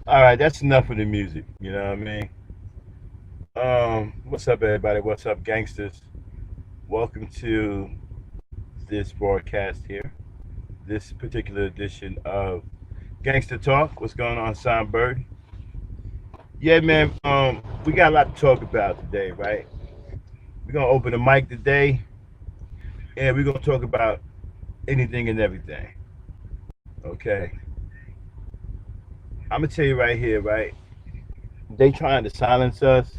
All right, that's enough of the music. You know what I mean? What's up, everybody? What's up, gangsters? Welcome to this broadcast here, this particular edition of Gangster Talk. What's going on, Songbird? Yeah, man. We got a lot to talk about today, right? We're gonna open the mic today, and we're gonna talk about anything and everything. Okay. I'm gonna tell you right here, right? They trying to silence us.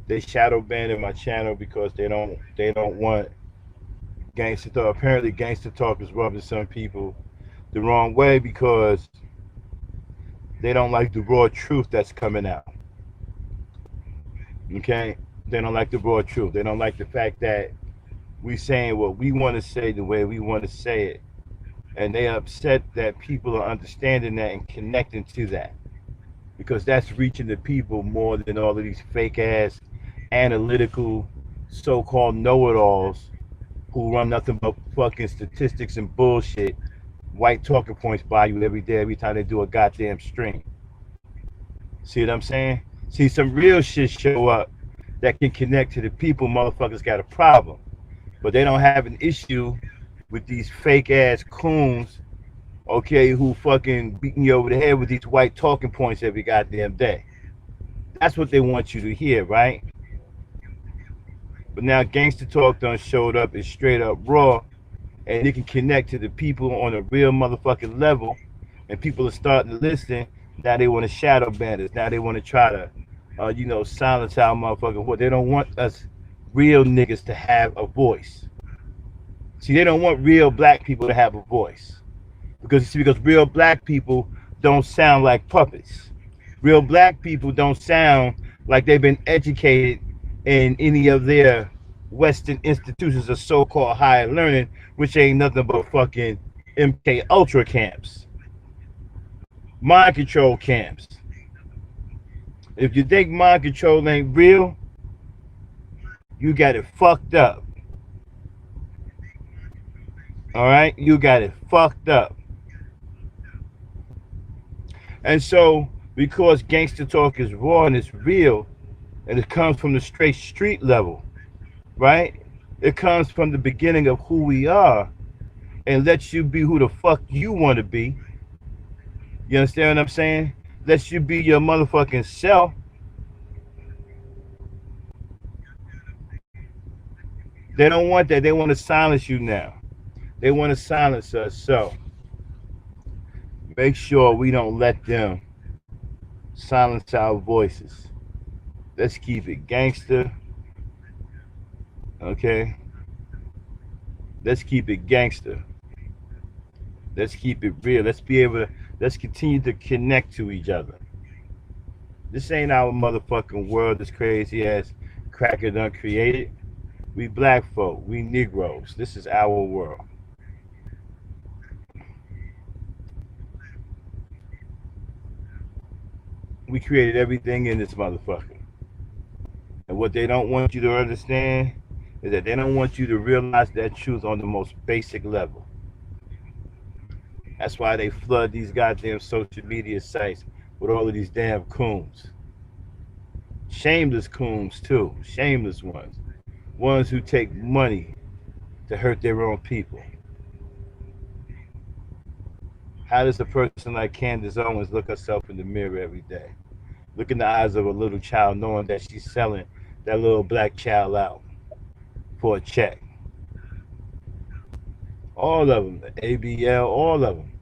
They shadow banning my channel because they don't want gangster talk. Apparently, gangster talk is rubbing some people the wrong way because they don't like the raw truth that's coming out. Okay, they don't like the raw truth. They don't like the fact that we saying what we want to say the way we want to say it, and they upset that people are understanding that and connecting to that because that's reaching the people more than all of these fake ass analytical so-called know-it-alls who run nothing but fucking statistics and bullshit, white talking points by you every day, every time they do a goddamn stream. See what I'm saying? See, some real shit show up that can connect to the people. Motherfuckers got a problem, but they don't have an issue with these fake ass coons, okay, who fucking beating you over the head with these white talking points every goddamn day. That's what they want you to hear, right? But now Gangster Talk done showed up and straight up raw, and it can connect to the people on a real motherfucking level, and people are starting to listen. Now they want to shadow ban us. Now they want to try to, silence our motherfucking voice. They don't want us real niggas to have a voice. See, they don't want real black people to have a voice because real black people don't sound like puppets. Real black people don't sound like they've been educated in any of their Western institutions of so-called higher learning, which ain't nothing but fucking MK Ultra camps, mind control camps. If you think mind control ain't real, you got it fucked up. All right, you got it fucked up. And so, because gangster talk is raw and it's real, and it comes from the straight street level, right? It comes from the beginning of who we are and lets you be who the fuck you want to be. You understand what I'm saying? Lets you be your motherfucking self. They don't want that. They want to silence you now. They want to silence us. So make sure we don't let them silence our voices. Let's keep it gangster. Okay? Let's keep it gangster. Let's keep it real. Let's continue to connect to each other. This ain't our motherfucking world as crazy as Cracker done created. We black folk, we Negroes. This is our world. We created everything in this motherfucker. And what they don't want you to understand is that they don't want you to realize that truth on the most basic level. That's why they flood these goddamn social media sites with all of these damn coons. Shameless coons too. Shameless ones. Ones who take money to hurt their own people. How does a person like Candace Owens look herself in the mirror every day? Look in the eyes of a little child knowing that she's selling that little black child out for a check. All of them, the ABL, all of them.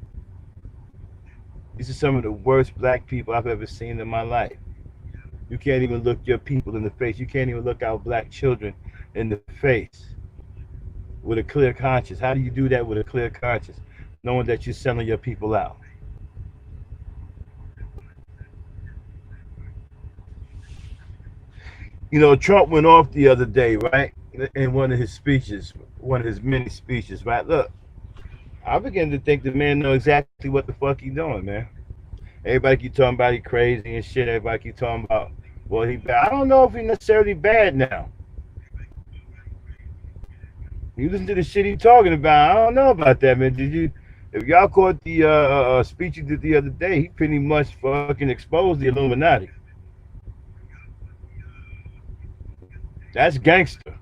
These are some of the worst black people I've ever seen in my life. You can't even look your people in the face. You can't even look our black children in the face with a clear conscience. How do you do that with a clear conscience, knowing that you're selling your people out? You know, Trump went off the other day, right? In one of his speeches, one of his many speeches, right? Look, I begin to think the man knows exactly what the fuck he's doing, man. Everybody keep talking about he crazy and shit. Everybody keep talking about, well, he bad. I don't know if he's necessarily bad now. You listen to the shit he talking about. I don't know about that, man. Did you? If y'all caught the speech he did the other day, he pretty much fucking exposed the Illuminati. That's gangster.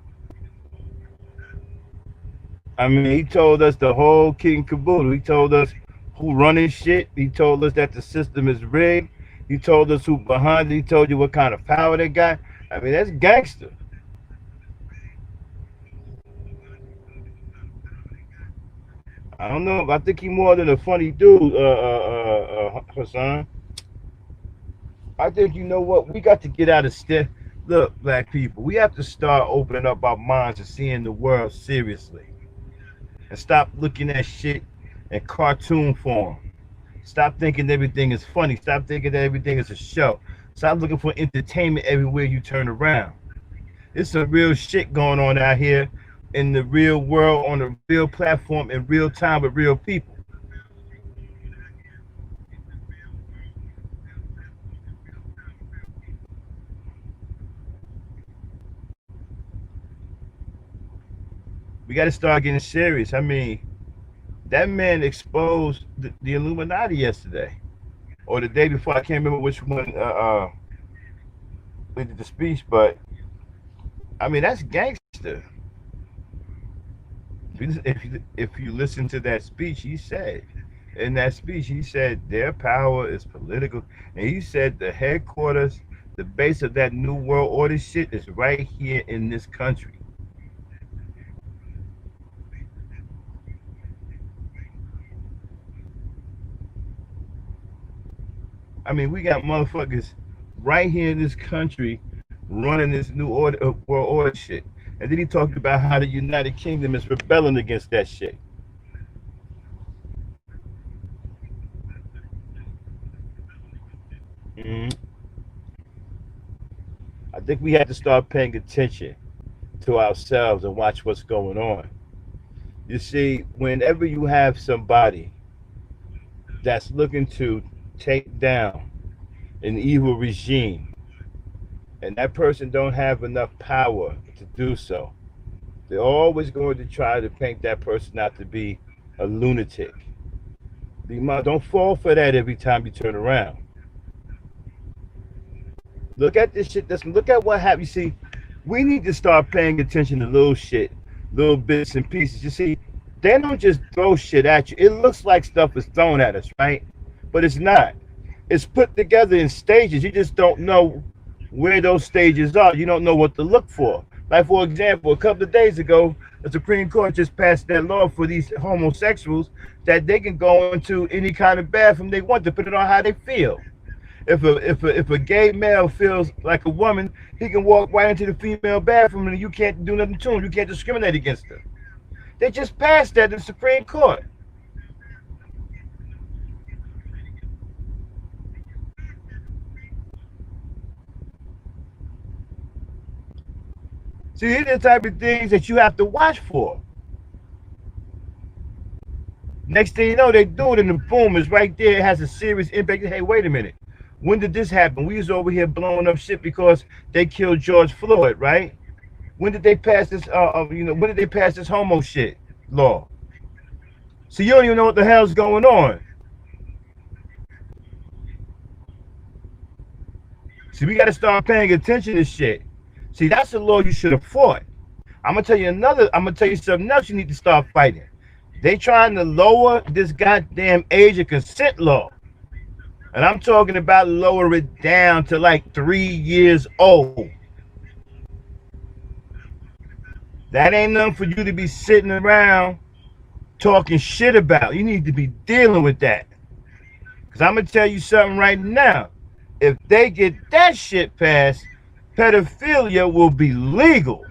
I mean, he told us the whole king caboodle. He told us who running shit. He told us that the system is rigged. He told us who behind it. He told you what kind of power they got. I mean, that's gangster. I don't know. I think he more than a funny dude, Hassan. I think you know what? We got to get out of step. Look, black people, we have to start opening up our minds and seeing the world seriously. And stop looking at shit in cartoon form. Stop thinking everything is funny. Stop thinking that everything is a show. Stop looking for entertainment everywhere you turn around. There's some real shit going on out here in the real world, on a real platform, in real time with real people. We got to start getting serious. I mean, that man exposed the Illuminati yesterday, or the day before. I can't remember which one we did the speech, but I mean that's gangster. If you listen to that speech, he said in that speech, he said their power is political, and he said the headquarters, the base of that new world order shit is right here in this country. I mean, we got motherfuckers right here in this country running this new order world order shit. And then he talked about how the United Kingdom is rebelling against that shit. Mm-hmm. I think we have to start paying attention to ourselves and watch what's going on. You see, whenever you have somebody that's looking to take down an evil regime, and that person don't have enough power to do so, they're always going to try to paint that person out to be a lunatic. Don't fall for that every time you turn around. Look at this shit. Look at what happened. You see, we need to start paying attention to little shit, little bits and pieces. You see, they don't just throw shit at you. It looks like stuff is thrown at us, right? But it's not. It's put together in stages. You just don't know where those stages are. You don't know what to look for. Like, for example, a couple of days ago, the Supreme Court just passed that law for these homosexuals that they can go into any kind of bathroom they want, depending on how they feel. If a gay male feels like a woman, he can walk right into the female bathroom and you can't do nothing to him. You can't discriminate against them. They just passed that in the Supreme Court. See, these are the type of things that you have to watch for. Next thing you know, they do it, and the boom is right there. It has a serious impact. Hey, wait a minute. When did this happen? We was over here blowing up shit because they killed George Floyd, right? When did they pass this? When did they pass this homo shit law? So you don't even know what the hell's going on. See, we got to start paying attention to shit. See, that's the law you should have fought. I'm gonna tell you something else you need to start fighting. They trying to lower this goddamn age of consent law. And I'm talking about lower it down to like 3 years old. That ain't nothing for you to be sitting around talking shit about. You need to be dealing with that. Because I'm going to tell you something right now. If they get that shit passed, pedophilia will be legal.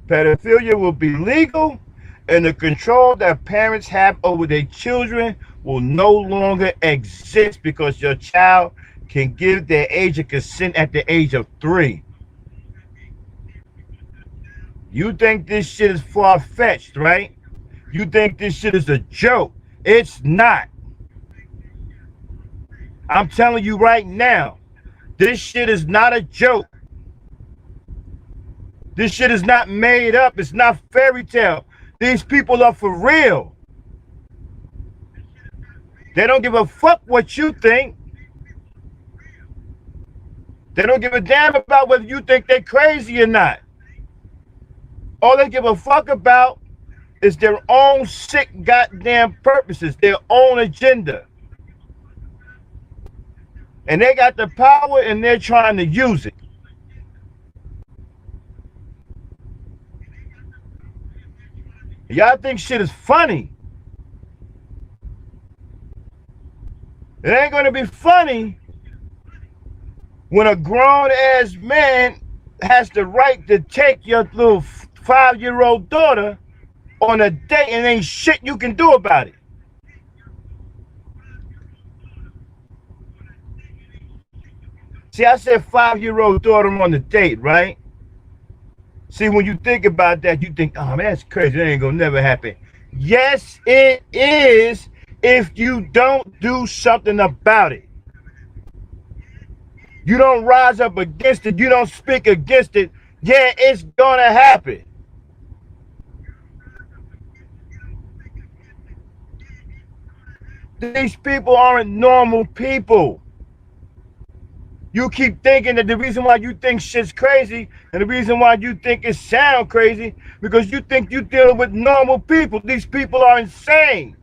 Pedophilia will be legal, and the control that parents have over their children will no longer exist because your child can give their age of consent at the age of 3. You think this shit is far-fetched, right? You think this shit is a joke. It's not. I'm telling you right now, this shit is not a joke. This shit is not made up. It's not fairy tale. These people are for real. They don't give a fuck what you think. They don't give a damn about whether you think they're crazy or not. All they give a fuck about is their own sick goddamn purposes, their own agenda. And they got the power and they're trying to use it. Y'all think shit is funny. It ain't gonna be funny when a grown-ass man has the right to take your little 5-year-old daughter on a date and ain't shit you can do about it. See, I said 5-year-old daughter on the date, right? See, when you think about that, you think, oh, man, that's crazy. That ain't gonna never happen. Yes, it is if you don't do something about it. You don't rise up against it. You don't speak against it. Yeah, it's gonna happen. These people aren't normal people. You keep thinking that the reason why you think shit's crazy and the reason why you think it sounds crazy because you think you're dealing with normal people. These people are insane.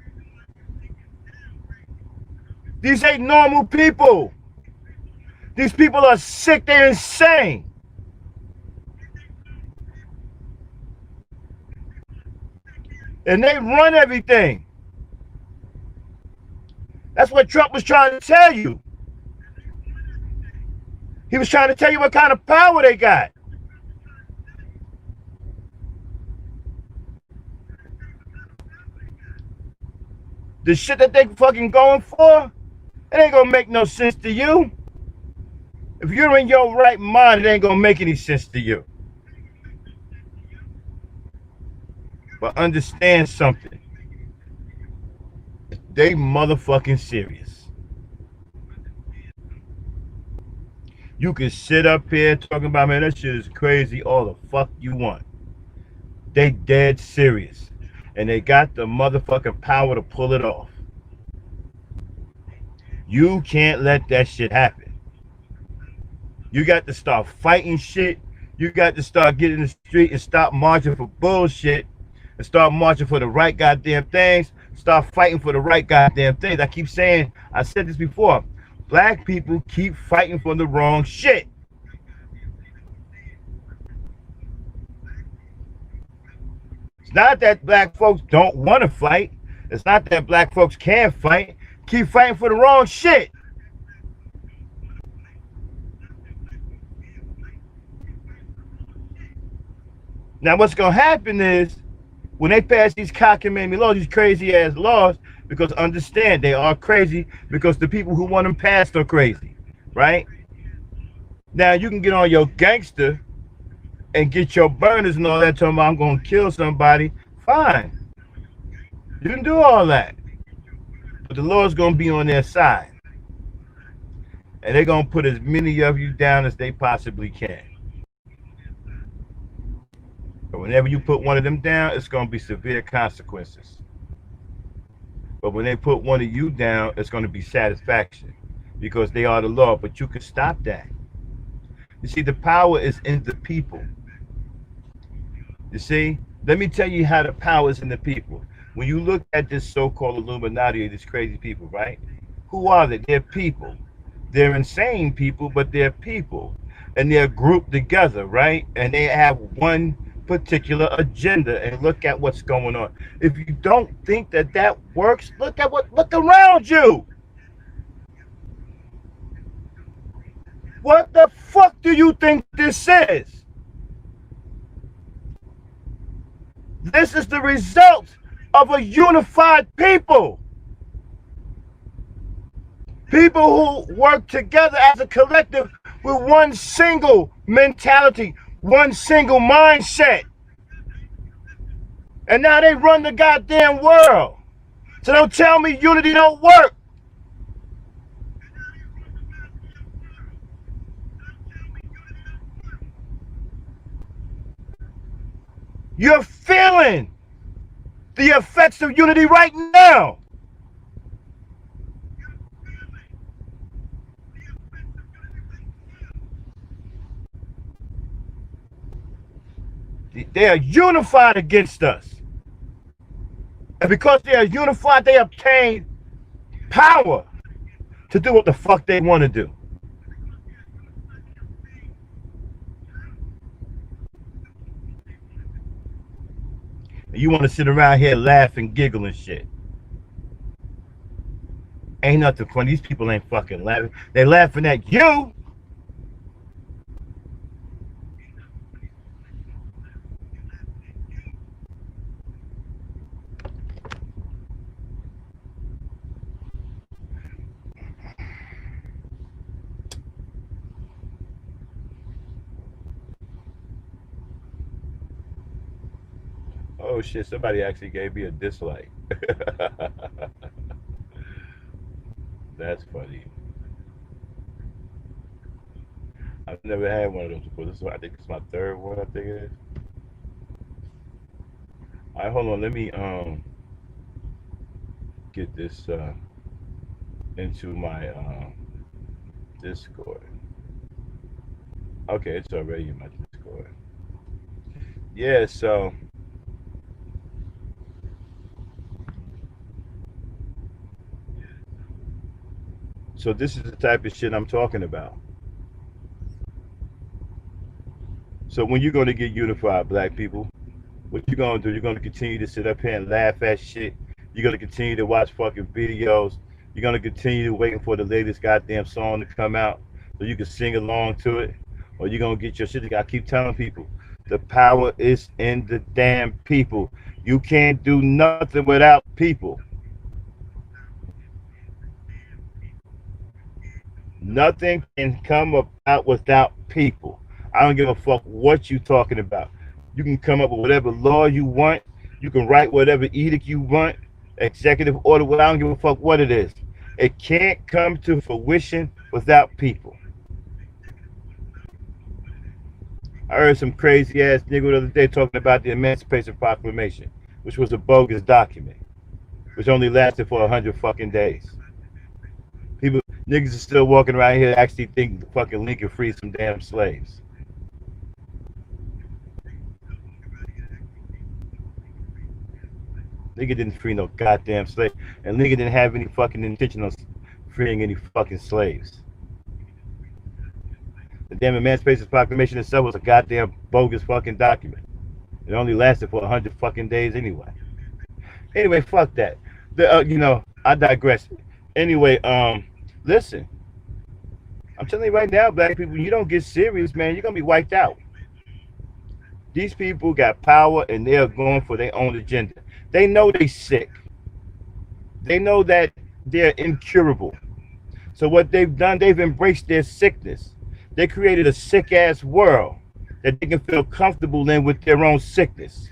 These ain't normal people. These people are sick, they're insane. And they run everything. That's what Trump was trying to tell you. He was trying to tell you what kind of power they got. The shit that they fucking going for, it ain't gonna make no sense to you. If you're in your right mind, it ain't gonna make any sense to you. But understand something. They motherfucking serious. You can sit up here talking about, man, that shit is crazy, all the fuck you want. They dead serious. And they got the motherfucking power to pull it off. You can't let that shit happen. You got to start fighting shit. You got to start getting in the street and stop marching for bullshit and start marching for the right goddamn things. Start fighting for the right goddamn things. I keep saying, I said this before, black people keep fighting for the wrong shit. It's not that black folks don't want to fight. It's not that black folks can't fight. Keep fighting for the wrong shit. Now what's going to happen is when they pass these cockamamie laws, these crazy ass laws, Because understand, they are crazy because the people who want them passed are crazy, right? Now you can get on your gangster and get your burners and all that, talking about I'm gonna kill somebody. Fine, you can do all that, but the Lord's gonna be on their side, and they're gonna put as many of you down as they possibly can. But whenever you put one of them down, it's gonna be severe consequences. But when they put one of you down, it's gonna be satisfaction because they are the law. But you can stop that. You see, the power is in the people. You see, let me tell you how the power is in the people. When you look at this so-called Illuminati, these crazy people, right? Who are they? They're people. They're insane people, but they're people. And they're grouped together, right? And they have one particular agenda. And look at what's going on. If you don't think that that works, look around you. What the fuck do you think this is? This is the result of a unified people. People who work together as a collective with one single mentality, one single mindset. And now they run the goddamn world. So don't tell me unity don't work. You're feeling the effects of unity right now. They are unified against us. And because they are unified, they obtain power to do what the fuck they want to do. And you want to sit around here laugh and giggle and shit. Ain't nothing funny. These people ain't fucking laughing. They laughing at you. Oh shit, somebody actually gave me a dislike. That's funny. I've never had one of those before. This is, I think it's my third one, I think it is. All right, hold on. Let me get this into my Discord. Okay, it's already in my Discord. Yeah, so this is the type of shit I'm talking about. So when you're gonna get unified, black people, what you gonna do? You're gonna continue to sit up here and laugh at shit. You're gonna continue to watch fucking videos. You're gonna continue waiting for the latest goddamn song to come out so you can sing along to it, or you're gonna get your shit. I keep telling people, the power is in the damn people. You can't do nothing without people. Nothing can come about without people. I don't give a fuck what you talking about. You can come up with whatever law you want. You can write whatever edict you want, executive order. I don't give a fuck what it is. It can't come to fruition without people. I heard some crazy ass nigga the other day talking about the Emancipation Proclamation, which was a bogus document, which only lasted for 100 fucking days. People, niggas are still walking around here actually think fucking Lincoln freed some damn slaves. Nigga didn't free no goddamn slave, and nigga didn't have any fucking intention of freeing any fucking slaves. The damn Emancipation Proclamation itself was a goddamn bogus fucking document. It only lasted for 100 fucking days anyway. Anyway, fuck that. You know, I digress. Anyway, listen. I'm telling you right now, black people, you don't get serious, man, you're gonna be wiped out. These people got power and they're going for their own agenda. They know they sick. They know that they're incurable. So what they've done, they've embraced their sickness. They created a sick ass world that they can feel comfortable in with their own sickness.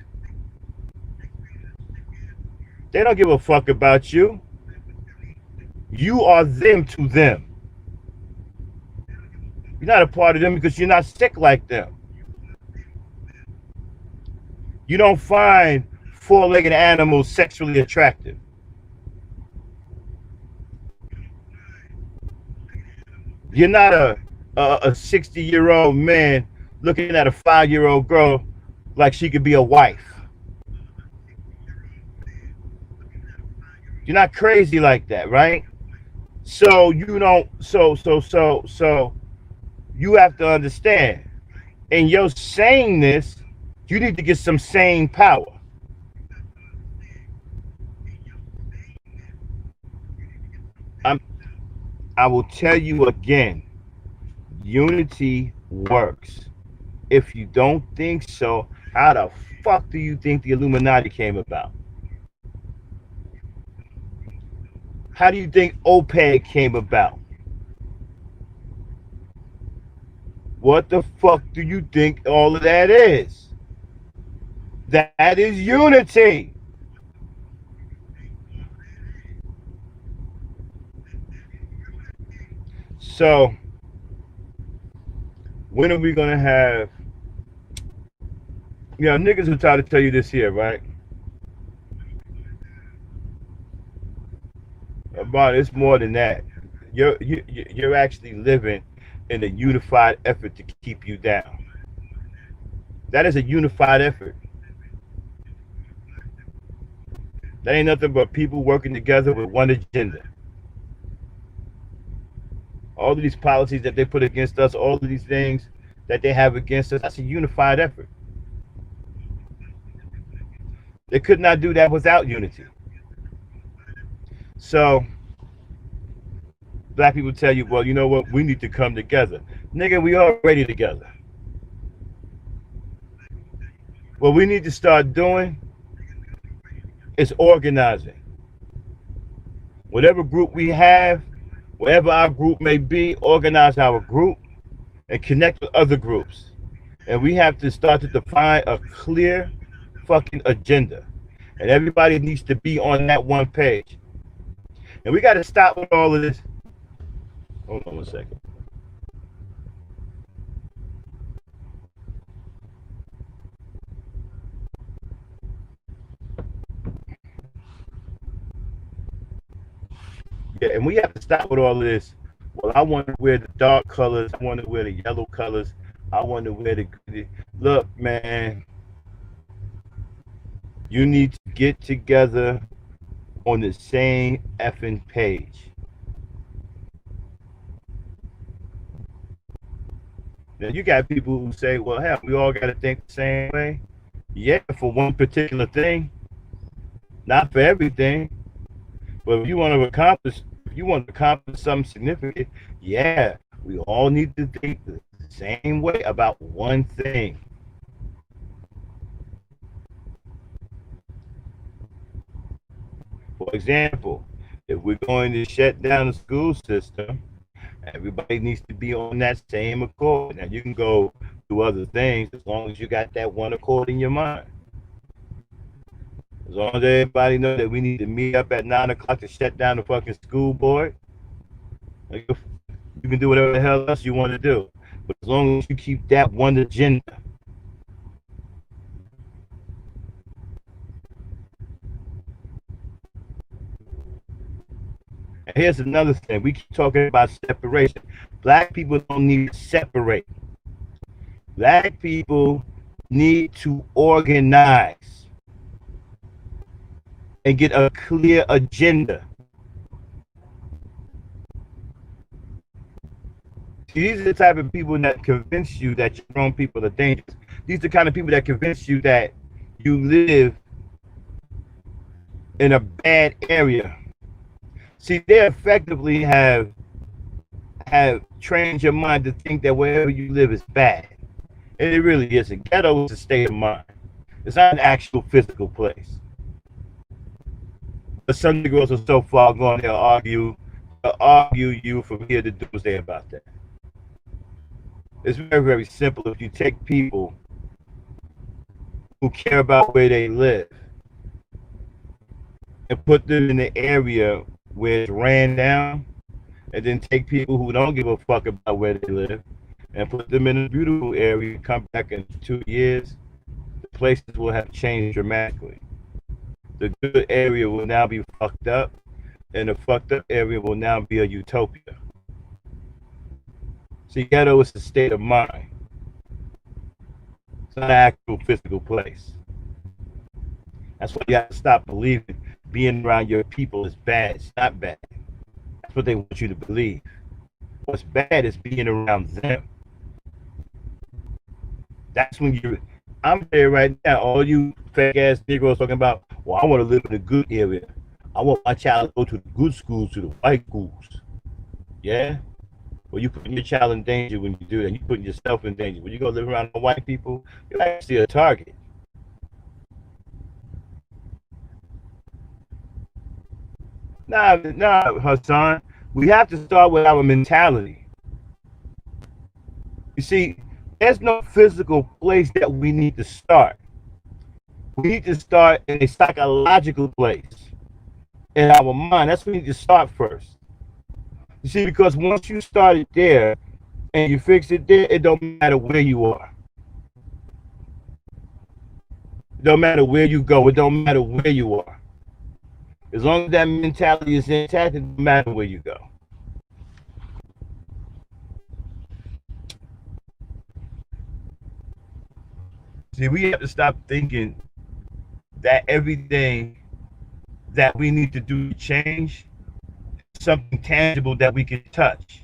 They don't give a fuck about you. You are them to them. You're not a part of them because you're not sick like them. You don't find four-legged animals sexually attractive. You're not a 60-year-old man looking at a 5-year-old girl like she could be a wife. You're not crazy like that, right? So you don't. So you have to understand. In your saneness, you need to get some sane power. I'm, I will tell you again, unity works. If you don't think so, how the fuck do you think the Illuminati came about? How do you think OPEC came about? What the fuck do you think all of that is? That is unity. So, when are we gonna have? You know, niggas will try to tell you this here, right? But it's more than that. You're actually living in a unified effort to keep you down. That is a unified effort. That ain't nothing but people working together with one agenda. All of these policies that they put against us, all of these things that they have against us, that's a unified effort. They could not do that without unity. So black people tell you, well, you know what, we need to come together. Nigga, we already together. What we need to start doing is organizing. Whatever group we have, wherever our group may be, organize our group and connect with other groups. And we have to start to define a clear fucking agenda. And everybody needs to be on that one page. And we got to stop with all of this. Hold on one second. Yeah, and we have to stop with all of this. Well, I want to wear the dark colors. I want to wear the yellow colors. I want to wear the look, man. You need to get together on the same effing page. Now you got people who say, well, hell, we all got to think the same way. Yeah, for one particular thing, not for everything. But if you want to accomplish something significant, yeah, we all need to think the same way about one thing. For example, if we're going to shut down the school system, everybody needs to be on that same accord. Now you can go do other things as long as you got that one accord in your mind. As long as everybody knows that we need to meet up at 9 o'clock to shut down the fucking school board, you can do whatever the hell else you want to do. But as long as you keep that one agenda. And here's another thing. We keep talking about separation. Black people don't need to separate. Black people need to organize and get a clear agenda. See, these are the type of people that convince you that your own people are dangerous. These are the kind of people that convince you that you live in a bad area. See, they effectively have trained your mind to think that wherever you live is bad. And it really isn't. Ghetto is a state of mind. It's not an actual physical place. But some Negroes are so far gone, they'll argue you from here to doomsday about that. It's very, very simple. If you take people who care about where they live and put them in the area where it's ran down, and then take people who don't give a fuck about where they live and put them in a beautiful area, come back in 2 years, the places will have changed dramatically. The good area will now be fucked up, and the fucked up area will now be a utopia. See, ghetto is a state of mind. It's not an actual physical place. That's why you have to stop believing being around your people is bad. It's not bad. That's what they want you to believe. What's bad is being around them. That's when I'm there right now, all you fake ass Negroes talking about, well, I want to live in a good area. I want my child to go to the good schools, to the white schools. Yeah? Well, you putting your child in danger when you do that. You putting yourself in danger. When you go live around the white people, you're actually a target. Nah, Hassan. We have to start with our mentality. You see, there's no physical place that we need to start. We need to start in a psychological place. In our mind, that's where we need to start first. You see, because once you start it there and you fix it there, it don't matter where you are. It don't matter where you go. It don't matter where you are. As long as that mentality is intact, it doesn't matter where you go. See, we have to stop thinking that everything that we need to do to change is something tangible that we can touch.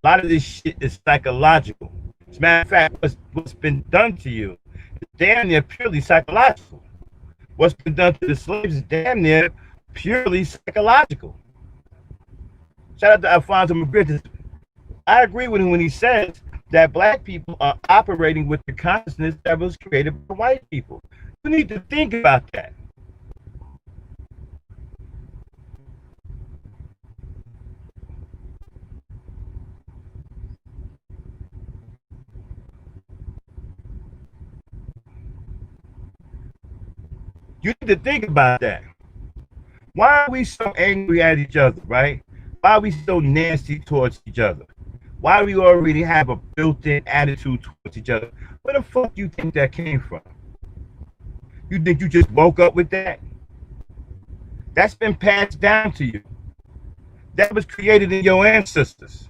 A lot of this shit is psychological. As a matter of fact, what's been done to you is damn near purely psychological. What's been done to the slaves is damn near purely psychological. Shout out to Alfonso McGriff. I agree with him when he says that black people are operating with the consciousness that was created by white people. You need to think about that. You need to think about that. Why are we so angry at each other, right? Why are we so nasty towards each other? Why do we already have a built-in attitude towards each other? Where the fuck do you think that came from? You think you just woke up with that? That's been passed down to you. That was created in your ancestors.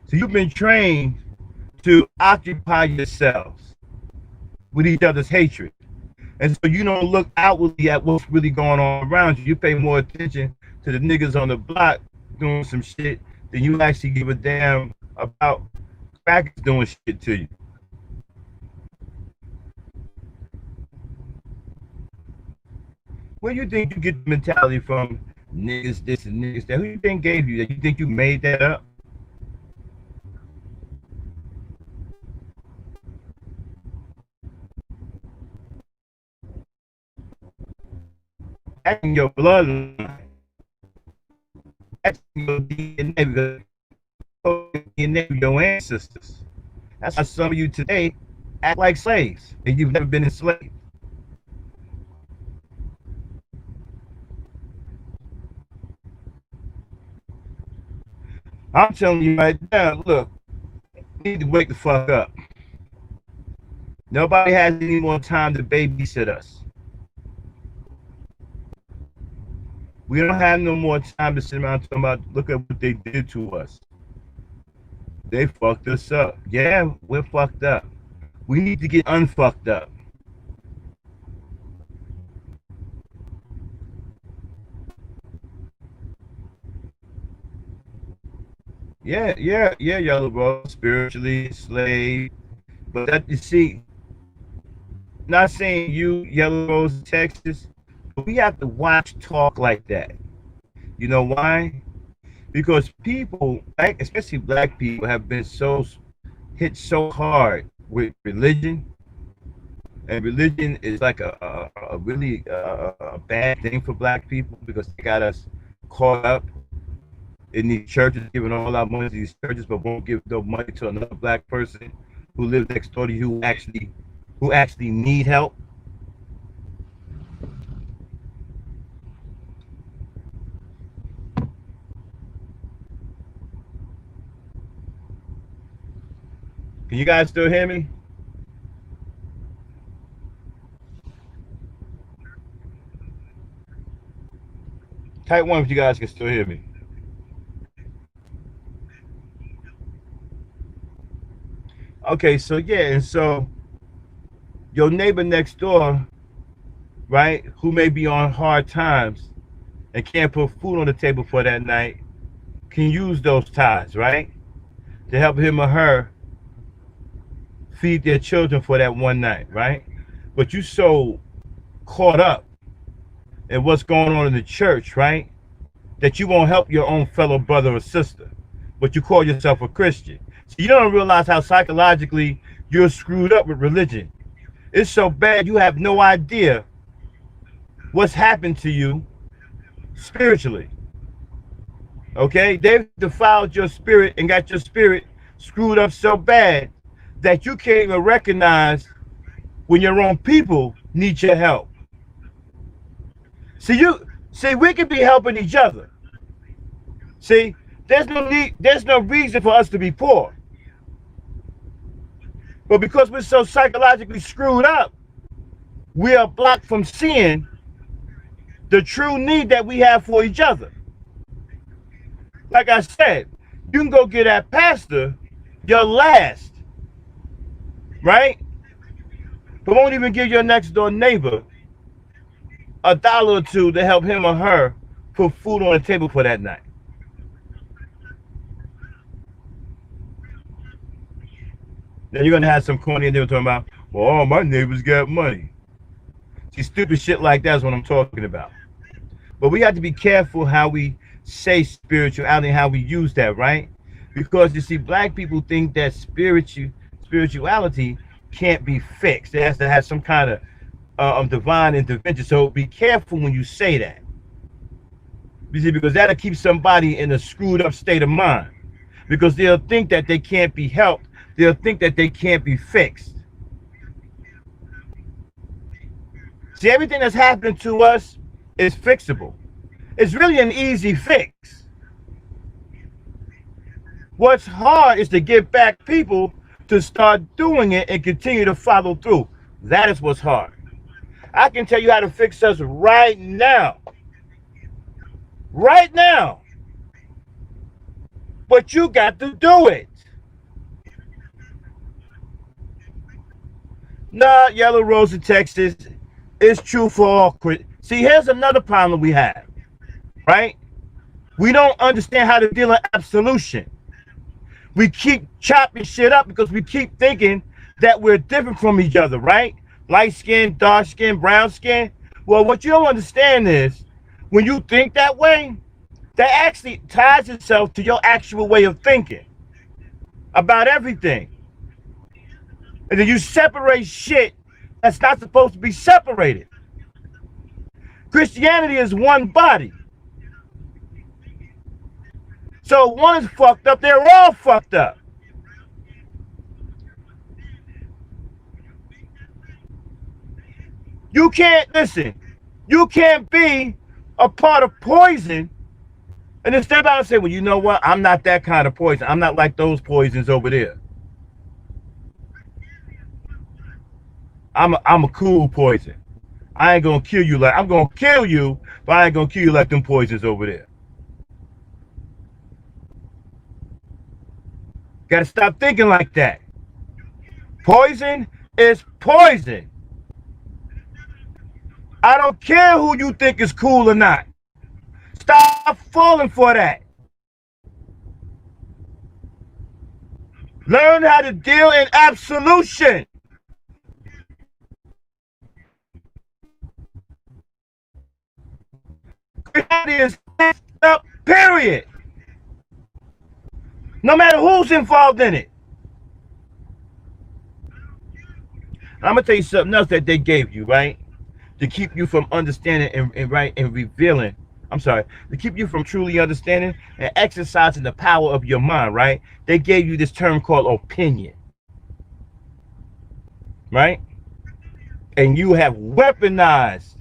So you've been trained to occupy yourselves with each other's hatred. And so you don't look outwardly at what's really going on around you. You pay more attention to the niggas on the block doing some shit than you actually give a damn about crackers doing shit to you. Where do you think you get the mentality from, niggas this and niggas that? Who do you think gave you that? You think you made that up? That's in your bloodline. That's in your DNA, your ancestors. That's why some of you today act like slaves and you've never been enslaved. I'm telling you right now, look, you need to wake the fuck up. Nobody has any more time to babysit us. We don't have no more time to sit around talking about, look at what they did to us. They fucked us up. Yeah, we're fucked up. We need to get unfucked up. Yeah, Yellow Rose, spiritually enslaved. But that, you see, not saying you, Yellow Rose, Texas, but we have to watch talk like that. You know why? Because people, especially black people, have been so hit so hard with religion, and religion is like a really a bad thing for black people because they got us caught up in these churches, giving all our money to these churches, but won't give no money to another black person who lives next door to you who actually need help. Can you guys still hear me? Type one if you guys can still hear me. Okay, so yeah, and so your neighbor next door, right, who may be on hard times and can't put food on the table for that night, can use those ties, right, to help him or her feed their children for that one night, right? But you so caught up in what's going on in the church, right, that you won't help your own fellow brother or sister, but you call yourself a Christian. So you don't realize how psychologically you're screwed up with religion. It's so bad you have no idea what's happened to you spiritually. Okay? They've defiled your spirit and got your spirit screwed up so bad that you can't even recognize when your own people need your help. See, we can be helping each other. See, there's no reason for us to be poor. But because we're so psychologically screwed up, we are blocked from seeing the true need that we have for each other. Like I said, you can go get that pastor your last, right? But won't even give your next door neighbor $1 or $2 to help him or her put food on the table for that night. Then you're gonna have some corny and they're talking about, well, all my neighbors got money. See, stupid shit like that's what I'm talking about. But we have to be careful how we say spirituality and how we use that, right? Because you see, black people think that spirituality can't be fixed. It has to have some kind of divine intervention. So be careful when you say that. You see, because that'll keep somebody in a screwed up state of mind. Because they'll think that they can't be helped. They'll think that they can't be fixed. See, everything that's happening to us is fixable. It's really an easy fix. What's hard is to get back people to start doing it and continue to follow through. That is what's hard. I can tell you how to fix us right now. Right now. But you got to do it. Nah, Yellow Rose in Texas. It's true for all. See, here's another problem we have, right? We don't understand how to deal in absolution. We keep chopping shit up because we keep thinking that we're different from each other, right? Light skin, dark skin, brown skin. Well, what you don't understand is when you think that way, that actually ties itself to your actual way of thinking about everything. And then you separate shit that's not supposed to be separated. Christianity is one body. So one is fucked up, they're all fucked up. You can't, listen, you can't be a part of poison and then step out and say, well, you know what? I'm not that kind of poison. I'm not like those poisons over there. I'm a cool poison. I ain't gonna kill you like, I'm gonna kill you, but I ain't gonna kill you like them poisons over there. Gotta stop thinking like that. Poison is poison. I don't care who you think is cool or not. Stop falling for that. Learn how to deal in absolution. Christianity is up, period. No matter who's involved in it. I'm gonna tell you something else that they gave you, right? To keep you from understanding and revealing. I'm sorry, to keep you from truly understanding and exercising the power of your mind, right? They gave you this term called opinion, right? And you have weaponized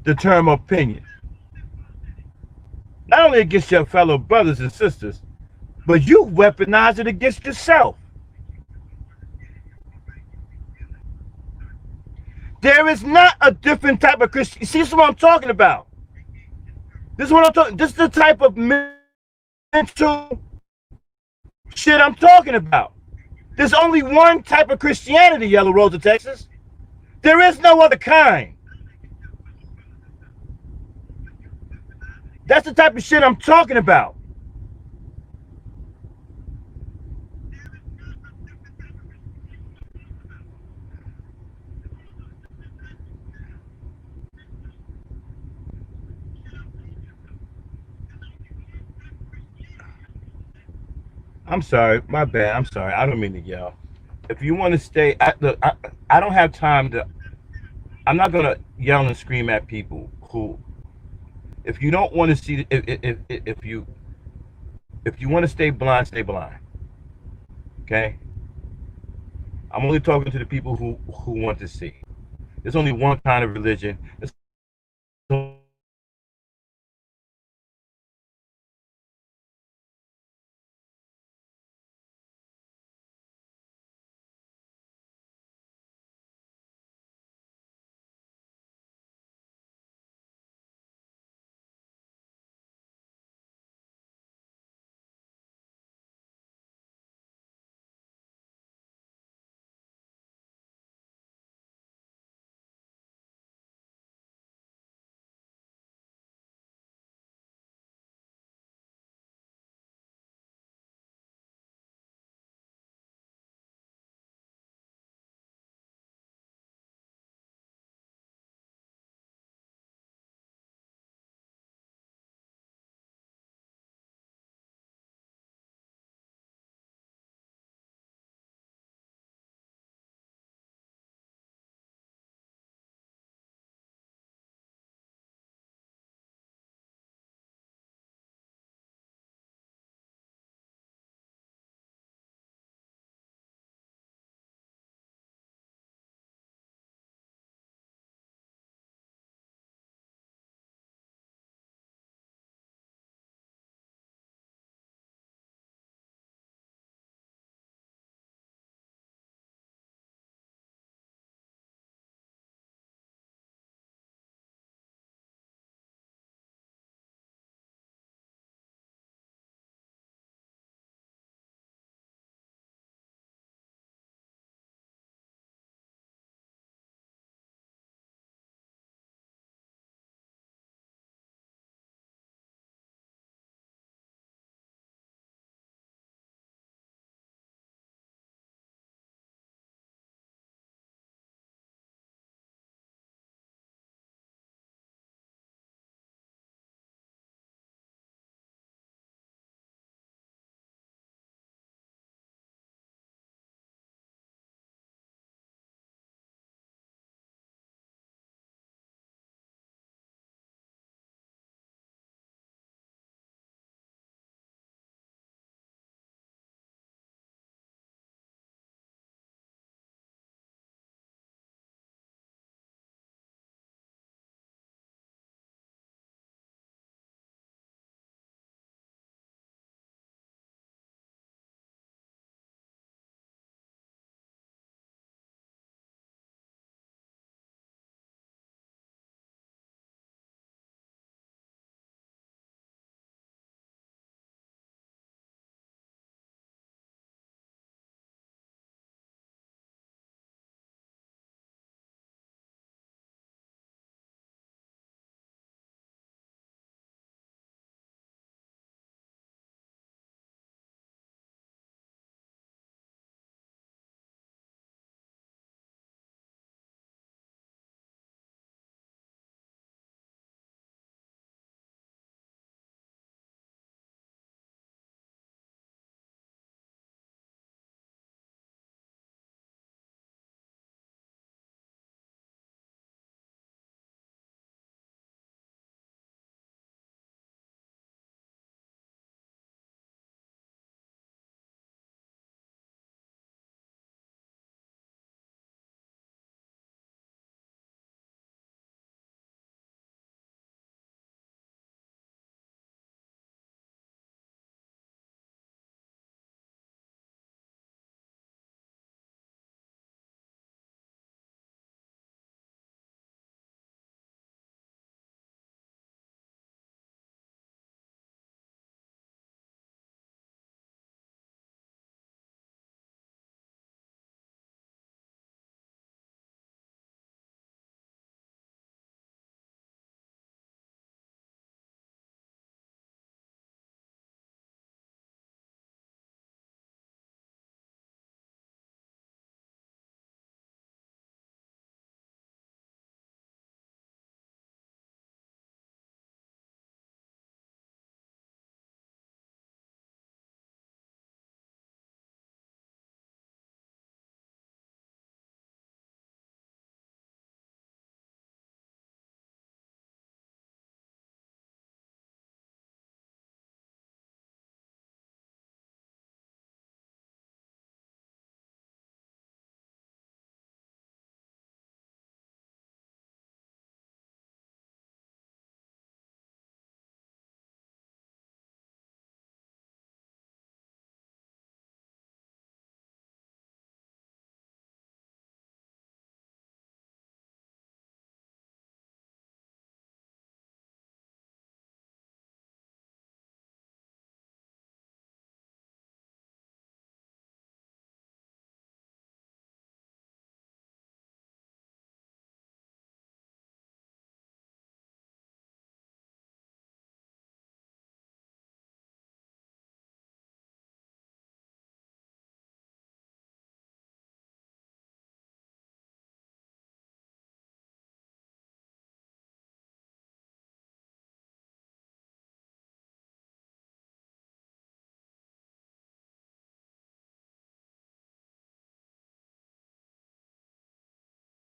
the term opinion, not only against your fellow brothers and sisters, but you weaponize it against yourself. There is not a different type of Christian. See, this is what I'm talking about. This is what I'm talking. This is the type of mental shit I'm talking about. There's only one type of Christianity, Yellow Rose of Texas. There is no other kind. That's the type of shit I'm talking about. I'm sorry, my bad. I'm sorry. I don't mean to yell. If you want to stay, look, I don't have time to. I'm not gonna yell and scream at people who. If you don't want to see, if you want to stay blind, stay blind. Okay. I'm only talking to the people who want to see. There's only one kind of religion. There's